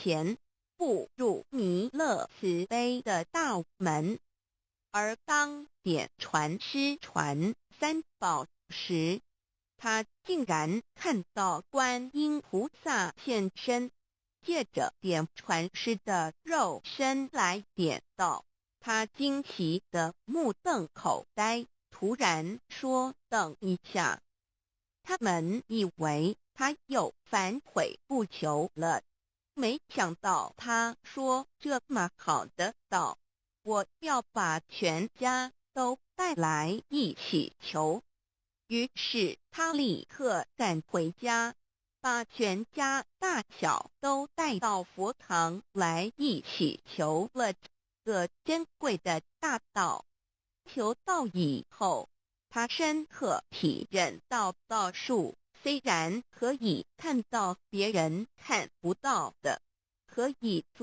前，步入弥勒慈悲的大门。而当点传失传三宝时，他竟然看到观音菩萨现身，借着点传师的肉身来点道。他惊奇的目瞪口呆，突然说：“等一下！”他们以为他又反悔不求了，没想到他说这么好的道：“我要把全家都带来一起求。”于是他立刻赶回家，把全家大小都带到佛堂来一起求了这个珍贵的大道。求道以后，他深刻体认到道术虽然可以看到别人看不到的，可以做